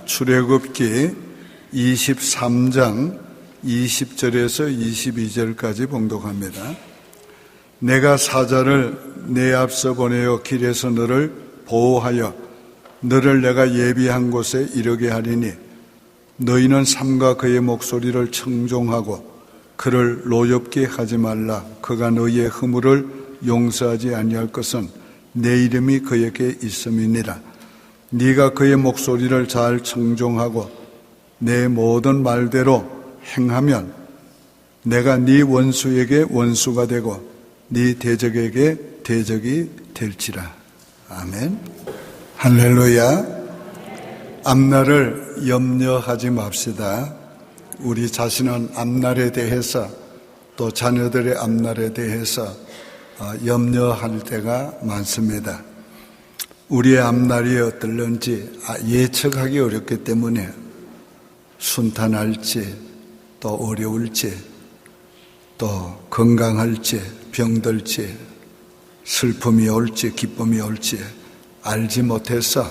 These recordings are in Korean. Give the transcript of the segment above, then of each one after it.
출애굽기 23장 20절에서 22절까지 봉독합니다. 내가 사자를 내 앞서 보내어 길에서 너를 보호하여 너를 내가 예비한 곳에 이르게 하리니 너희는 삼가 그의 목소리를 청종하고 그를 노엽게 하지 말라. 그가 너희의 허물을 용서하지 아니할 것은 내 이름이 그에게 있음이니라. 네가 그의 목소리를 잘 청종하고 내 모든 말대로 행하면 내가 네 원수에게 원수가 되고 네 대적에게 대적이 될지라. 아멘. 할렐루야. 앞날을 염려하지 맙시다. 우리 자신은 앞날에 대해서 또 자녀들의 앞날에 대해서 염려할 때가 많습니다. 우리의 앞날이 어떨런지 예측하기 어렵기 때문에 순탄할지 또 어려울지 또 건강할지 병들지 슬픔이 올지 기쁨이 올지 알지 못해서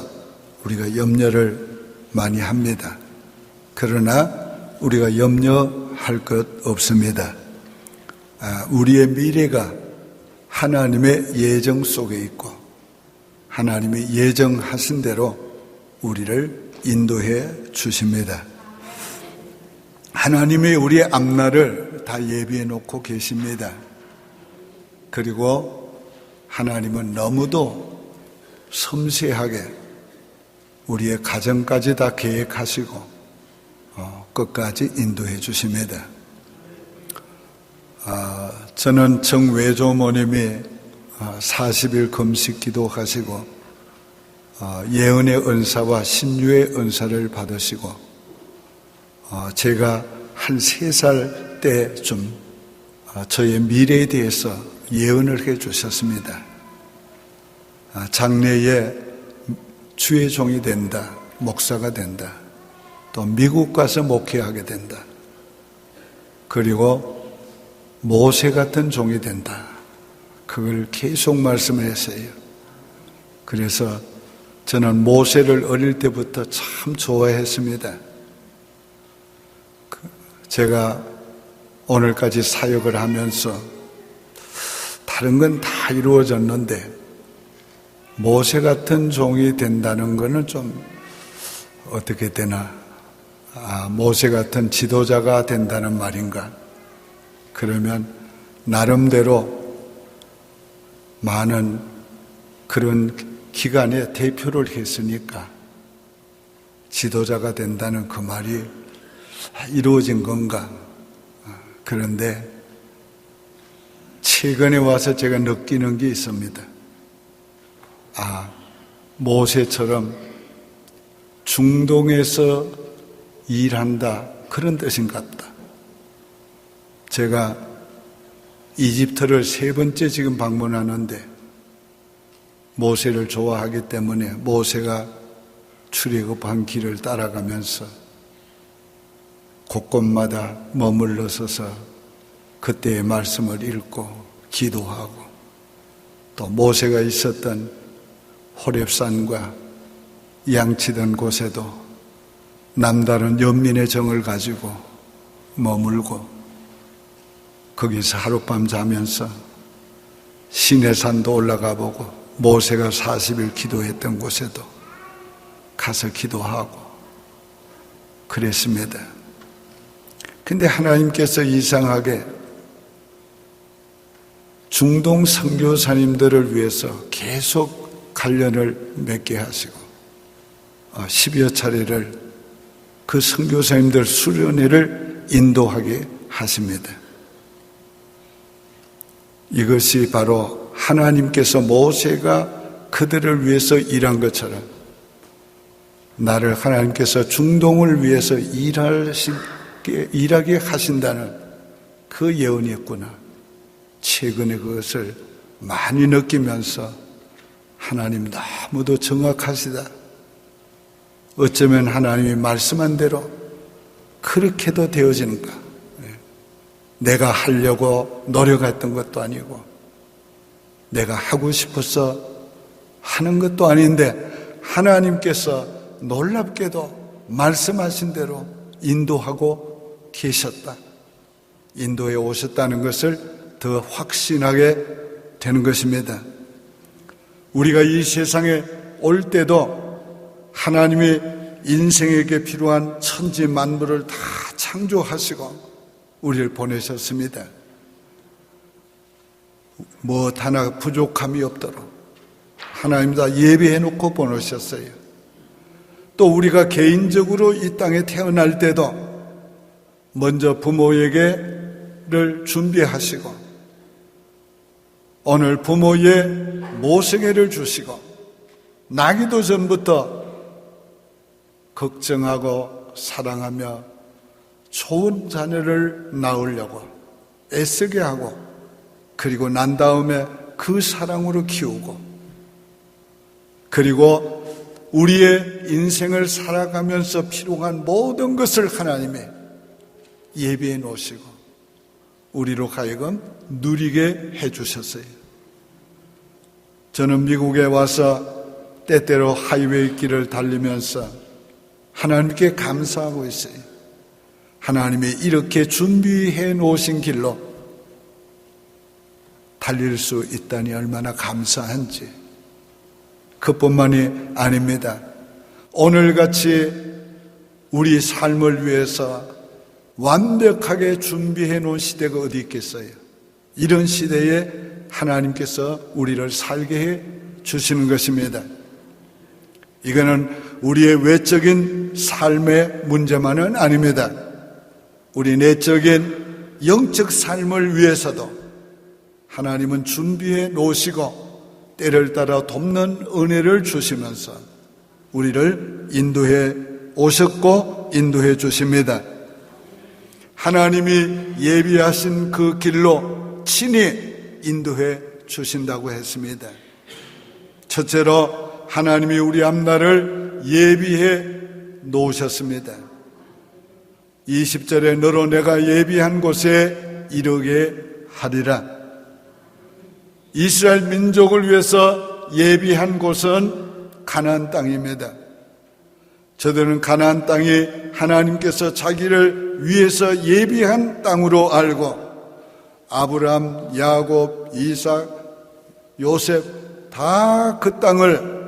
우리가 염려를 많이 합니다. 그러나 우리가 염려할 것 없습니다. 우리의 미래가 하나님의 예정 속에 있고 하나님이 예정하신 대로 우리를 인도해 주십니다. 하나님이 우리의 앞날을 다 예비해 놓고 계십니다. 그리고 하나님은 너무도 섬세하게 우리의 가정까지 다 계획하시고 끝까지 인도해 주십니다. 저는 정외조모님이 40일 금식 기도하시고 예언의 은사와 신유의 은사를 받으시고 제가 한 3살 때쯤 저의 미래에 대해서 예언을 해 주셨습니다. 장래에 주의 종이 된다, 목사가 된다, 또 미국 가서 목회하게 된다, 그리고 모세 같은 종이 된다. 그걸 계속 말씀을 했어요. 그래서 저는 모세를 어릴 때부터 참 좋아했습니다. 제가 오늘까지 사역을 하면서 다른 건 다 이루어졌는데 모세 같은 종이 된다는 거는 좀 어떻게 되나? 모세 같은 지도자가 된다는 말인가? 그러면 나름대로 많은 그런 기간에 대표를 했으니까 지도자가 된다는 그 말이 이루어진 건가? 그런데 최근에 와서 제가 느끼는 게 있습니다. 모세처럼 중동에서 일한다, 그런 뜻인 것 같다. 제가 이집트를 3번째 지금 방문하는데 모세를 좋아하기 때문에 모세가 출애굽한 길을 따라가면서 곳곳마다 머물러 서서 그때의 말씀을 읽고 기도하고 또 모세가 있었던 호렙산과 양치던 곳에도 남다른 연민의 정을 가지고 머물고 거기서 하룻밤 자면서 시내산도 올라가 보고 모세가 40일 기도했던 곳에도 가서 기도하고 그랬습니다. 근데 하나님께서 이상하게 중동 선교사님들을 위해서 계속 관련을 맺게 하시고 10여 차례를 그 선교사님들 수련회를 인도하게 하십니다. 이것이 바로 하나님께서 모세가 그들을 위해서 일한 것처럼 나를 하나님께서 중동을 위해서 일하게 하신다는 그 예언이었구나. 최근에 그것을 많이 느끼면서 하나님 너무도 정확하시다. 어쩌면 하나님이 말씀한 대로 그렇게도 되어지는가. 내가 하려고 노력했던 것도 아니고 내가 하고 싶어서 하는 것도 아닌데 하나님께서 놀랍게도 말씀하신 대로 인도하고 계셨다. 인도에 오셨다는 것을 더 확신하게 되는 것입니다. 우리가 이 세상에 올 때도 하나님이 인생에게 필요한 천지 만물을 다 창조하시고 우리를 보내셨습니다. 무엇 하나 부족함이 없도록 하나님 다 예비해 놓고 보내셨어요. 또 우리가 개인적으로 이 땅에 태어날 때도 먼저 부모에게를 준비하시고 오늘 부모의 모성애를 주시고 나기도 전부터 걱정하고 사랑하며 좋은 자녀를 낳으려고 애쓰게 하고 그리고 난 다음에 그 사랑으로 키우고 그리고 우리의 인생을 살아가면서 필요한 모든 것을 하나님이 예비해 놓으시고 우리로 하여금 누리게 해주셨어요. 저는 미국에 와서 때때로 하이웨이 길을 달리면서 하나님께 감사하고 있어요. 하나님이 이렇게 준비해 놓으신 길로 달릴 수 있다니 얼마나 감사한지. 그뿐만이 아닙니다. 오늘같이 우리 삶을 위해서 완벽하게 준비해 놓은 시대가 어디 있겠어요? 이런 시대에 하나님께서 우리를 살게 해 주시는 것입니다. 이거는 우리의 외적인 삶의 문제만은 아닙니다. 우리 내적인 영적 삶을 위해서도 하나님은 준비해 놓으시고 때를 따라 돕는 은혜를 주시면서 우리를 인도해 오셨고 인도해 주십니다. 하나님이 예비하신 그 길로 친히 인도해 주신다고 했습니다. 첫째로 하나님이 우리 앞날을 예비해 놓으셨습니다. 20절에 너로 내가 예비한 곳에 이르게 하리라. 이스라엘 민족을 위해서 예비한 곳은 가나안 땅입니다. 저들은 가나안 땅이 하나님께서 자기를 위해서 예비한 땅으로 알고 아브라함, 야곱, 이삭, 요셉 다 그 땅을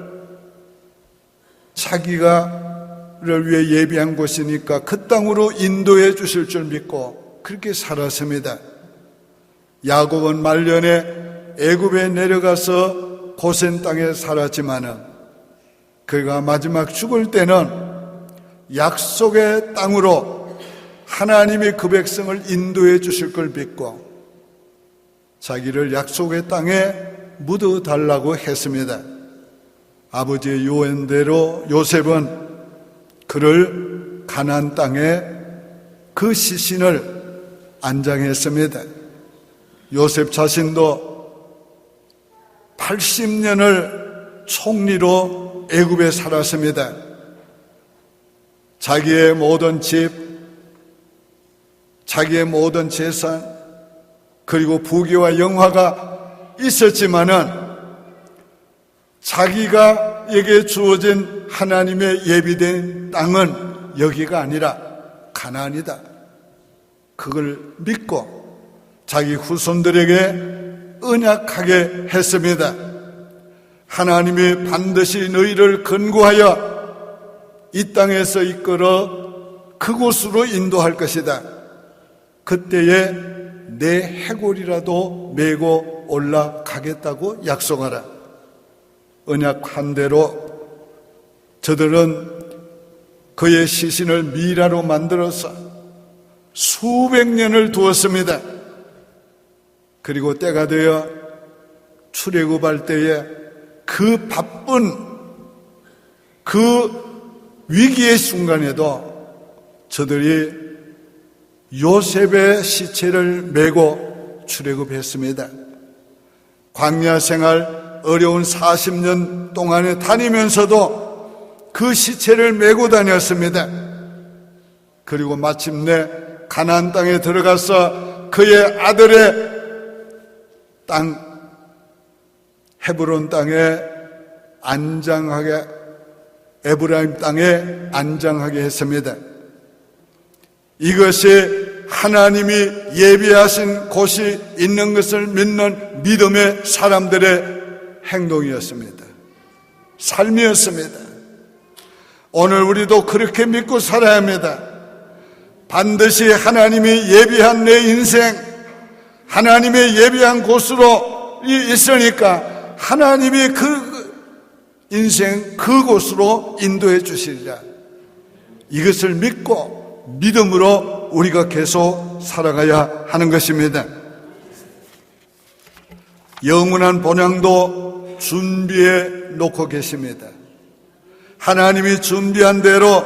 자기가를 위해 예비한 곳이니까 그 땅으로 인도해 주실 줄 믿고 그렇게 살았습니다. 야곱은 말년에 애굽에 내려가서 고센 땅에 살았지만은 그가 마지막 죽을 때는 약속의 땅으로 하나님이 그 백성을 인도해 주실 걸 믿고 자기를 약속의 땅에 묻어달라고 했습니다. 아버지의 요언대로 요셉은 그를 가나안 땅에 그 시신을 안장했습니다. 요셉 자신도 80년을 총리로 애굽에 살았습니다. 자기의 모든 집, 자기의 모든 재산, 그리고 부귀와 영화가 있었지만은 자기가에게 주어진 하나님의 예비된 땅은 여기가 아니라 가나안이다. 그걸 믿고 자기 후손들에게 언약하게 했습니다. 하나님이 반드시 너희를 근고하여 이 땅에서 이끌어 그곳으로 인도할 것이다. 그때에 내 해골이라도 메고 올라가겠다고 약속하라. 언약한 대로 저들은 그의 시신을 미라로 만들어서 수백 년을 두었습니다. 그리고 때가 되어 출애굽할 때에 그 바쁜 그 위기의 순간에도 저들이 요셉의 시체를 메고 출애굽했습니다. 광야 생활 어려운 40년 동안에 다니면서도 그 시체를 메고 다녔습니다. 그리고 마침내 가나안 땅에 들어가서 그의 아들의 땅 헤브론 땅에 안장하게 에브라임 땅에 안장하게 했습니다. 이것이 하나님이 예비하신 곳이 있는 것을 믿는 믿음의 사람들의 행동이었습니다. 삶이었습니다. 오늘 우리도 그렇게 믿고 살아야 합니다. 반드시 하나님이 예비한 내 인생, 하나님의 예비한 곳으로 있으니까 하나님이 그 인생 그곳으로 인도해 주시리라. 이것을 믿고 믿음으로 우리가 계속 살아가야 하는 것입니다. 영원한 본향도 준비해 놓고 계십니다. 하나님이 준비한 대로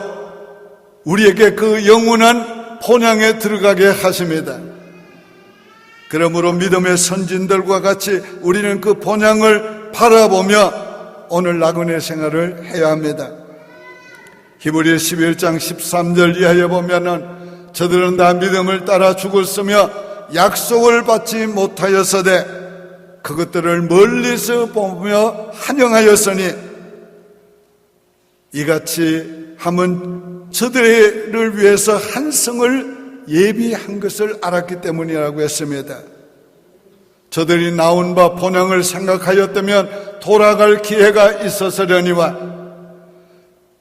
우리에게 그 영원한 본향에 들어가게 하십니다. 그러므로 믿음의 선진들과 같이 우리는 그 본향을 바라보며 오늘 나그네 생활을 해야 합니다. 히브리 11장 13절 이하에 보면은 저들은 다 믿음을 따라 죽었으며 약속을 받지 못하였으되 그것들을 멀리서 보며 환영하였으니 이같이 함은 저들을 위해서 한 성을 예비한 것을 알았기 때문이라고 했습니다. 저들이 나온 바 본향을 생각하였다면 돌아갈 기회가 있었으려니와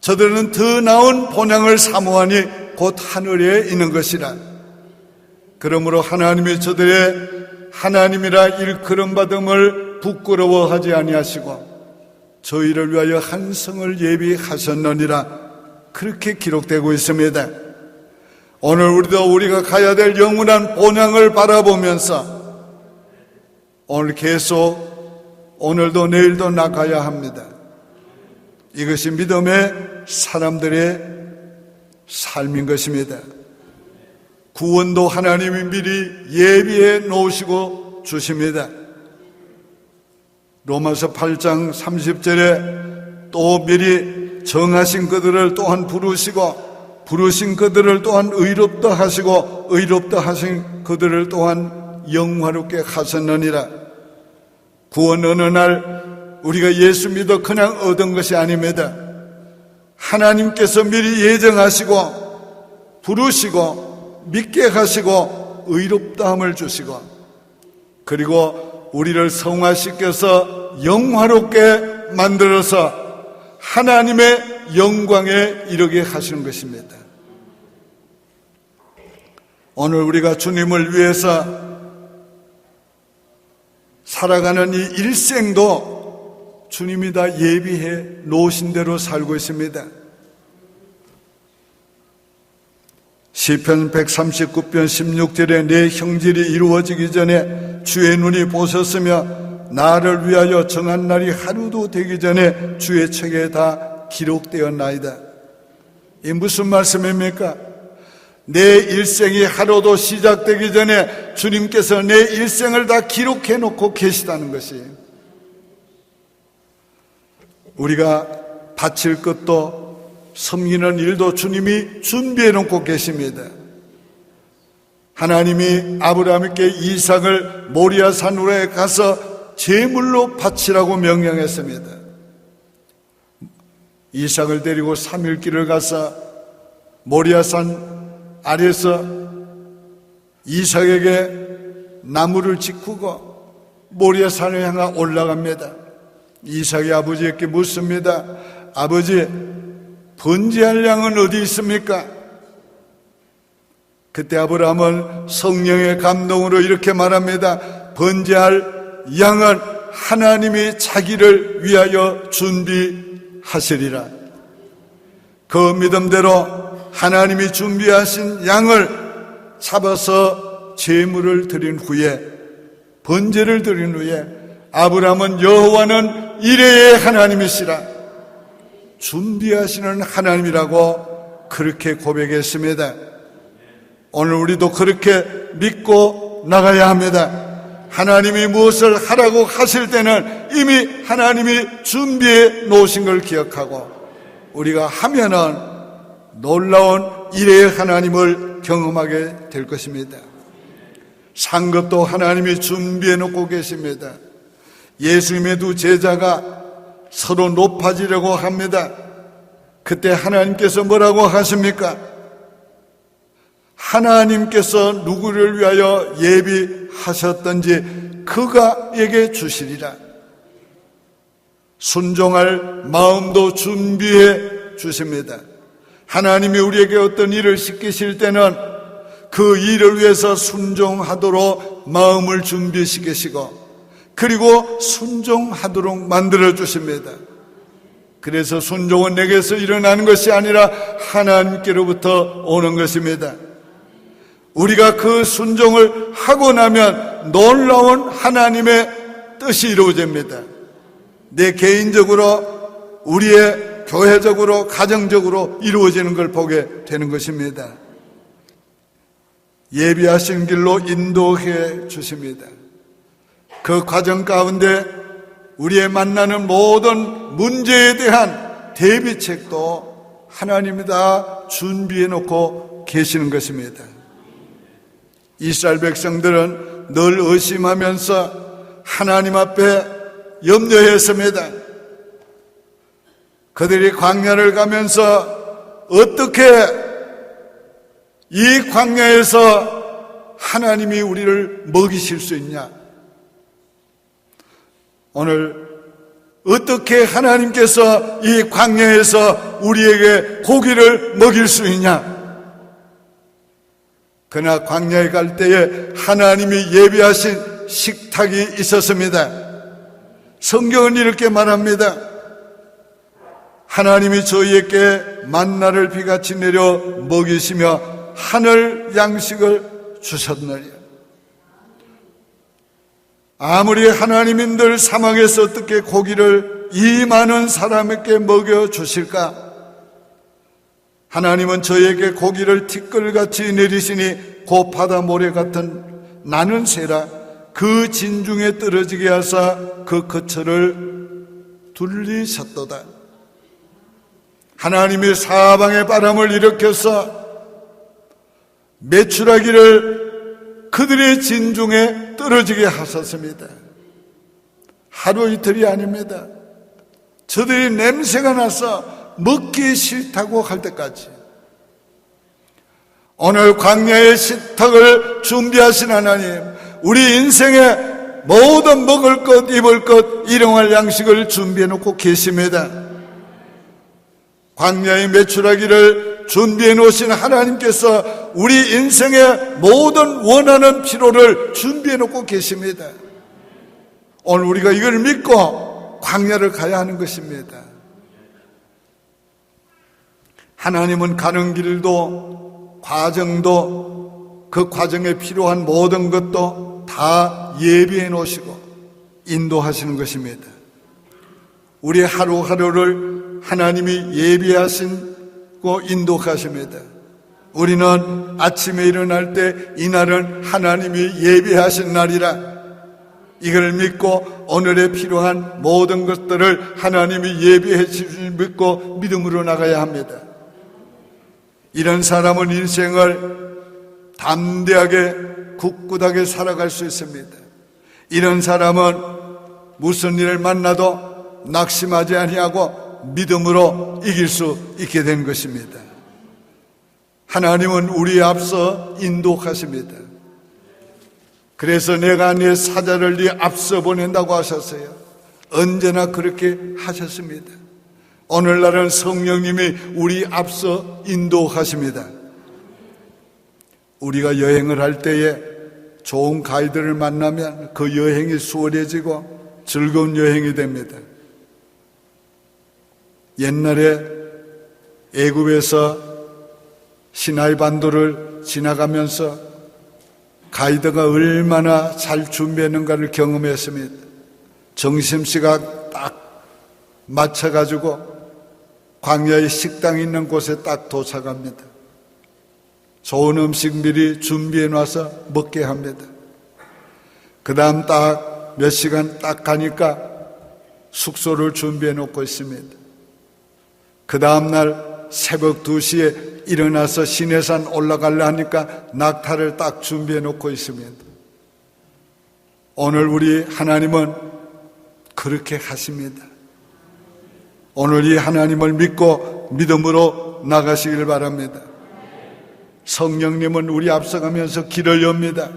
저들은 더 나은 본향을 사모하니 곧 하늘에 있는 것이라. 그러므로 하나님이 저들의 하나님이라 일컬음받음을 부끄러워하지 아니하시고 저희를 위하여 한 성을 예비하셨느니라. 그렇게 기록되고 있습니다. 오늘 우리가 가야 될 영원한 본향을 바라보면서 오늘 계속 오늘도 내일도 나가야 합니다. 이것이 믿음의 사람들의 삶인 것입니다. 구원도 하나님이 미리 예비해 놓으시고 주십니다. 로마서 8장 30절에 또 미리 정하신 그들을 또한 부르시고 부르신 그들을 또한 의롭다 하시고 의롭다 하신 그들을 또한 영화롭게 하셨느니라. 구원 어느 날 우리가 예수 믿어 그냥 얻은 것이 아닙니다. 하나님께서 미리 예정하시고 부르시고 믿게 하시고 의롭다함을 주시고 그리고 우리를 성화시켜서 영화롭게 만들어서 하나님의 영광에 이르게 하시는 것입니다. 오늘 우리가 주님을 위해서 살아가는 이 일생도 주님이 다 예비해 놓으신 대로 살고 있습니다. 시편 139편 16절에 내 형질이 이루어지기 전에 주의 눈이 보셨으며 나를 위하여 정한 날이 하루도 되기 전에 주의 책에 다 기록되었나이다. 이 무슨 말씀입니까? 내 일생이 하루도 시작되기 전에 주님께서 내 일생을 다 기록해 놓고 계시다는 것이, 우리가 바칠 것도 섬기는 일도 주님이 준비해 놓고 계십니다. 하나님이 아브라함에게 이삭을 모리아 산으로 가서 제물로 바치라고 명령했습니다. 이삭을 데리고 3일 길을 가서 모리아 산 아래서 이삭에게 나무를 짓고 모리아 산을 향해 올라갑니다. 이삭이 아버지에게 묻습니다. 아버지, 번제할 양은 어디 있습니까? 그때 아브라함은 성령의 감동으로 이렇게 말합니다. 번제할 양은 하나님이 자기를 위하여 준비하시리라. 그 믿음대로 하나님이 준비하신 양을 잡아서 제물을 드린 후에, 번제를 드린 후에 아브라함은 여호와는 이레의 하나님이시라, 준비하시는 하나님이라고 그렇게 고백했습니다. 오늘 우리도 그렇게 믿고 나가야 합니다. 하나님이 무엇을 하라고 하실 때는 이미 하나님이 준비해 놓으신 걸 기억하고 우리가 하면은 놀라운 이레의 하나님을 경험하게 될 것입니다. 상급도 하나님이 준비해 놓고 계십니다. 예수님의 두 제자가 서로 높아지려고 합니다. 그때 하나님께서 뭐라고 하십니까? 하나님께서 누구를 위하여 예비하셨던지 그가에게 주시리라. 순종할 마음도 준비해 주십니다. 하나님이 우리에게 어떤 일을 시키실 때는 그 일을 위해서 순종하도록 마음을 준비시키시고 그리고 순종하도록 만들어 주십니다. 그래서 순종은 내게서 일어나는 것이 아니라 하나님께로부터 오는 것입니다. 우리가 그 순종을 하고 나면 놀라운 하나님의 뜻이 이루어집니다. 내 개인적으로, 우리의 교회적으로, 가정적으로 이루어지는 걸 보게 되는 것입니다. 예비하신 길로 인도해 주십니다. 그 과정 가운데 우리의 만나는 모든 문제에 대한 대비책도 하나님이 다 준비해 놓고 계시는 것입니다. 이스라엘 백성들은 늘 의심하면서 하나님 앞에 염려했습니다. 그들이 광야를 가면서 어떻게 이 광야에서 하나님이 우리를 먹이실 수 있냐? 오늘 어떻게 하나님께서 이 광야에서 우리에게 고기를 먹일 수 있냐? 그러나 광야에 갈 때에 하나님이 예비하신 식탁이 있었습니다. 성경은 이렇게 말합니다. 하나님이 저희에게 만나를 비같이 내려 먹이시며 하늘 양식을 주셨느니라. 아무리 하나님인들 사막에서 어떻게 고기를 이 많은 사람에게 먹여주실까? 하나님은 저희에게 고기를 티끌같이 내리시니 곧 바다 모래 같은 나는 새라 그 진중에 떨어지게 하사 그 거처를 둘리셨도다. 하나님이 사방에 바람을 일으켜서 메추라기를 그들의 진중에 떨어지게 하셨습니다. 하루 이틀이 아닙니다. 저들이 냄새가 나서 먹기 싫다고 할 때까지. 오늘 광야의 식탁을 준비하신 하나님, 우리 인생에 모든 먹을 것, 입을 것, 일용할 양식을 준비해 놓고 계십니다. 광야의 메추라기를 준비해 놓으신 하나님께서 우리 인생의 모든 원하는 필요를 준비해 놓고 계십니다. 오늘 우리가 이걸 믿고 광야를 가야 하는 것입니다. 하나님은 가는 길도 과정도 그 과정에 필요한 모든 것도 다 예비해 놓으시고 인도하시는 것입니다. 우리 하루하루를 하나님이 예비하시고 인도하십니다. 우리는 아침에 일어날 때 이날은 하나님이 예비하신 날이라 이걸 믿고 오늘에 필요한 모든 것들을 하나님이 예비해 주실 믿고 믿음으로 나가야 합니다. 이런 사람은 인생을 담대하게 굳굳하게 살아갈 수 있습니다. 이런 사람은 무슨 일을 만나도 낙심하지 아니하고 믿음으로 이길 수 있게 된 것입니다. 하나님은 우리에 앞서 인도하십니다. 그래서 내가 네 사자를 네 앞서 보낸다고 하셨어요. 언제나 그렇게 하셨습니다. 오늘날은 성령님이 우리 앞서 인도하십니다. 우리가 여행을 할 때에 좋은 가이드를 만나면 그 여행이 수월해지고 즐거운 여행이 됩니다. 옛날에 애굽에서 시나이 반도를 지나가면서 가이드가 얼마나 잘 준비했는가를 경험했습니다. 점심시간 딱 맞춰가지고 광야의 식당이 있는 곳에 딱 도착합니다. 좋은 음식 미리 준비해 놔서 먹게 합니다. 그 다음 딱 몇 시간 딱 가니까 숙소를 준비해 놓고 있습니다. 그 다음 날 새벽 2시에 일어나서 시내산 올라가려 하니까 낙타를 딱 준비해 놓고 있습니다. 오늘 우리 하나님은 그렇게 하십니다. 오늘 이 하나님을 믿고 믿음으로 나가시길 바랍니다. 성령님은 우리 앞서가면서 길을 엽니다.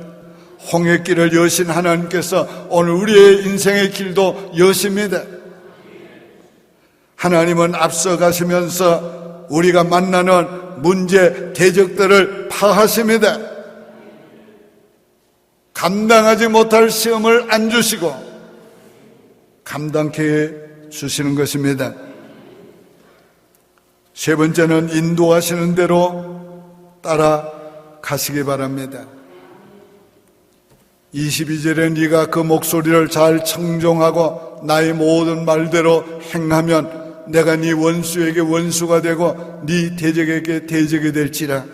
홍해길을 여신 하나님께서 오늘 우리의 인생의 길도 여십니다. 하나님은 앞서가시면서 우리가 만나는 문제, 대적들을 파하십니다. 감당하지 못할 시험을 안 주시고 감당케 해 주시는 것입니다. 세 번째는 인도하시는 대로 따라가시기 바랍니다. 22절에 네가 그 목소리를 잘 청종하고 나의 모든 말대로 행하면 내가 네 원수에게 원수가 되고 네 대적에게 대적이 될지라.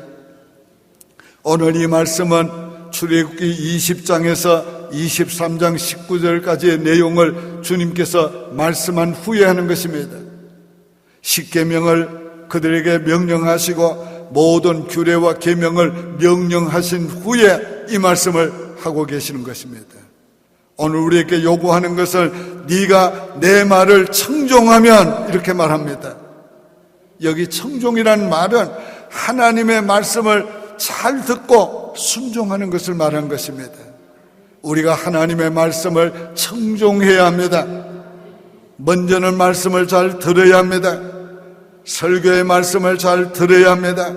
오늘 이 말씀은 출애굽기 20장에서 23장 19절까지의 내용을 주님께서 말씀한 후에 하는 것입니다. 십계명을 그들에게 명령하시고 모든 규례와 계명을 명령하신 후에 이 말씀을 하고 계시는 것입니다. 오늘 우리에게 요구하는 것을 네가 내 말을 청종하면 이렇게 말합니다. 여기 청종이라는 말은 하나님의 말씀을 잘 듣고 순종하는 것을 말한 것입니다. 우리가 하나님의 말씀을 청종해야 합니다. 먼저는 말씀을 잘 들어야 합니다. 설교의 말씀을 잘 들어야 합니다.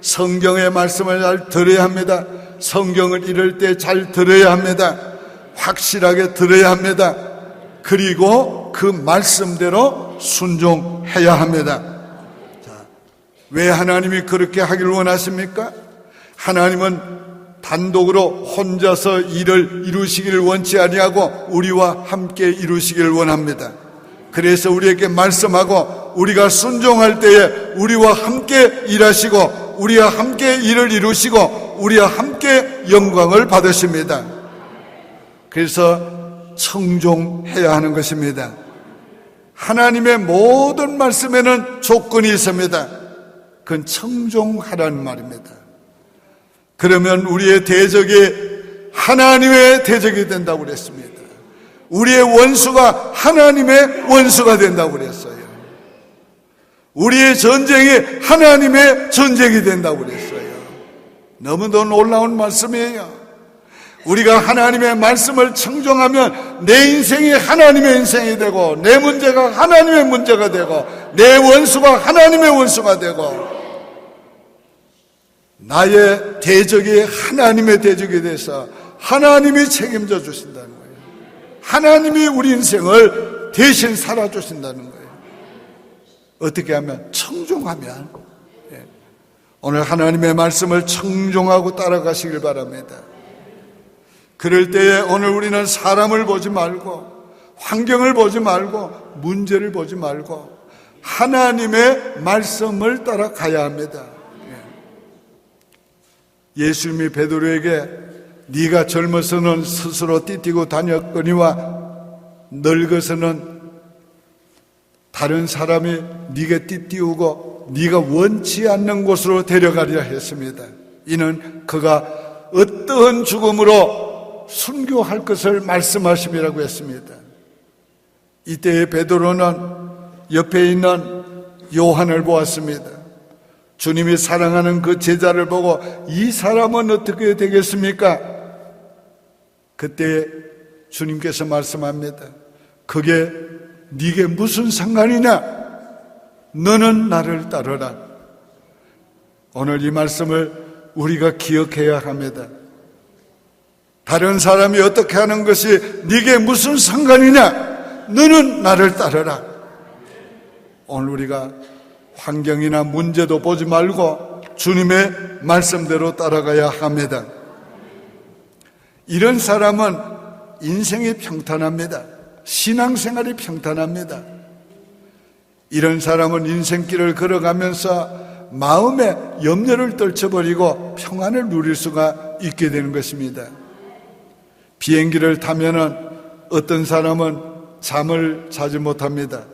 성경의 말씀을 잘 들어야 합니다. 성경을 읽을 때 잘 들어야 합니다. 확실하게 들어야 합니다. 그리고 그 말씀대로 순종해야 합니다. 자, 왜 하나님이 그렇게 하기를 원하십니까? 하나님은 단독으로 혼자서 일을 이루시기를 원치 아니하고 우리와 함께 이루시기를 원합니다. 그래서 우리에게 말씀하고 우리가 순종할 때에 우리와 함께 일하시고 우리와 함께 일을 이루시고 우리와 함께 영광을 받으십니다. 그래서 청종해야 하는 것입니다. 하나님의 모든 말씀에는 조건이 있습니다. 그건 청종하라는 말입니다. 그러면 우리의 대적이 하나님의 대적이 된다고 그랬습니다. 우리의 원수가 하나님의 원수가 된다고 그랬어요. 우리의 전쟁이 하나님의 전쟁이 된다고 그랬어요. 너무도 놀라운 말씀이에요. 우리가 하나님의 말씀을 청종하면 내 인생이 하나님의 인생이 되고 내 문제가 하나님의 문제가 되고 내 원수가 하나님의 원수가 되고 나의 대적이 하나님의 대적이 돼서 하나님이 책임져 주신다는 거예요. 하나님이 우리 인생을 대신 살아주신다는 거예요. 어떻게 하면? 청종하면. 오늘 하나님의 말씀을 청종하고 따라가시길 바랍니다. 그럴 때에 오늘 우리는 사람을 보지 말고 환경을 보지 말고 문제를 보지 말고 하나님의 말씀을 따라가야 합니다. 예수님이 베드로에게 네가 젊어서는 스스로 띠뛰고 다녔거니와 늙어서는 다른 사람이 네가 띠띠우고 네가 원치 않는 곳으로 데려가려 했습니다. 이는 그가 어떠한 죽음으로 순교할 것을 말씀하심이라고 했습니다. 이때의 베드로는 옆에 있는 요한을 보았습니다. 주님이 사랑하는 그 제자를 보고 이 사람은 어떻게 되겠습니까? 그때 주님께서 말씀합니다. 그게 네게 무슨 상관이냐? 너는 나를 따르라. 오늘 이 말씀을 우리가 기억해야 합니다. 다른 사람이 어떻게 하는 것이 네게 무슨 상관이냐? 너는 나를 따르라. 오늘 우리가 환경이나 문제도 보지 말고 주님의 말씀대로 따라가야 합니다. 이런 사람은 인생이 평탄합니다. 신앙생활이 평탄합니다. 이런 사람은 인생길을 걸어가면서 마음에 염려를 떨쳐버리고 평안을 누릴 수가 있게 되는 것입니다. 비행기를 타면은 어떤 사람은 잠을 자지 못합니다.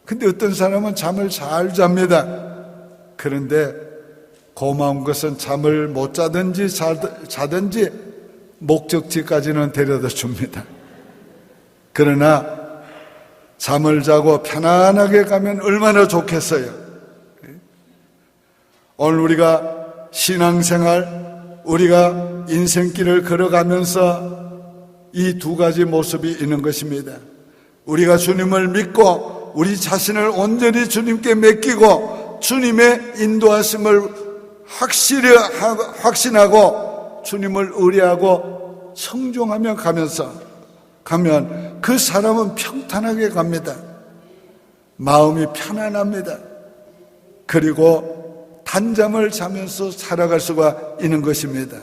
근데 어떤 사람은 잠을 잘 잡니다. 그런데 고마운 것은 잠을 못 자든지 자든지 목적지까지는 데려다 줍니다. 그러나 잠을 자고 편안하게 가면 얼마나 좋겠어요. 오늘 우리가 신앙생활, 우리가 인생길을 걸어가면서 이 두 가지 모습이 있는 것입니다. 우리가 주님을 믿고 우리 자신을 온전히 주님께 맡기고 주님의 인도하심을 확신하고 주님을 의뢰하고 청종하며 가면 그 사람은 평탄하게 갑니다. 마음이 편안합니다. 그리고 단잠을 자면서 살아갈 수가 있는 것입니다.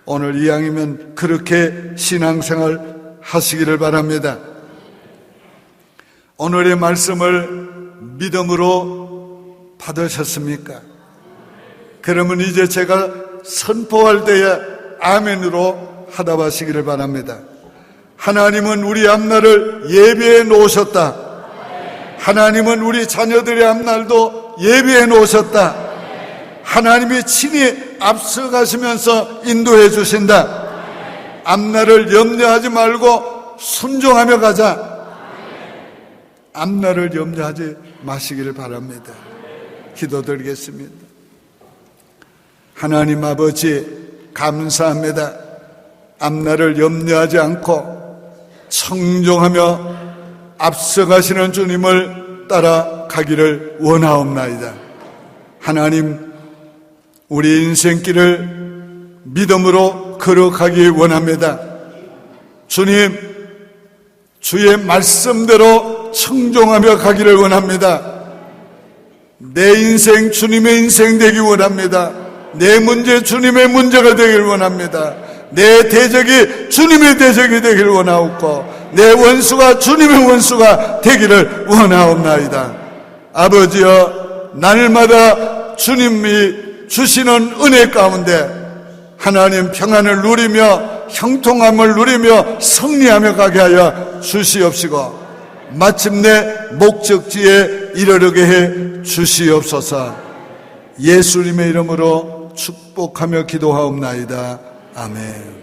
오늘 이왕이면 그렇게 신앙생활 하시기를 바랍니다. 오늘의 말씀을 믿음으로 받으셨습니까? 그러면 이제 제가 선포할 때에 아멘으로 하답하시기를 바랍니다. 하나님은 우리 앞날을 예비해 놓으셨다. 하나님은 우리 자녀들의 앞날도 예비해 놓으셨다. 하나님이 친히 앞서가시면서 인도해 주신다. 앞날을 염려하지 말고 순종하며 가자. 앞날을 염려하지 마시기를 바랍니다. 기도드리겠습니다. 하나님 아버지 감사합니다. 앞날을 염려하지 않고 청종하며 앞서가시는 주님을 따라가기를 원하옵나이다. 하나님, 우리 인생길을 믿음으로 걸어가기 원합니다. 주님, 주의 말씀대로 청종하며 가기를 원합니다. 내 인생 주님의 인생 되기 원합니다. 내 문제 주님의 문제가 되길 원합니다. 내 대적이 주님의 대적이 되기를 원하옵고 내 원수가 주님의 원수가 되기를 원하옵나이다. 아버지여, 날마다 주님이 주시는 은혜 가운데 하나님 평안을 누리며 형통함을 누리며 승리하며 가게 하여 주시옵시고 마침내 목적지에 이르게 해 주시옵소서. 예수님의 이름으로 축복하며 기도하옵나이다. 아멘.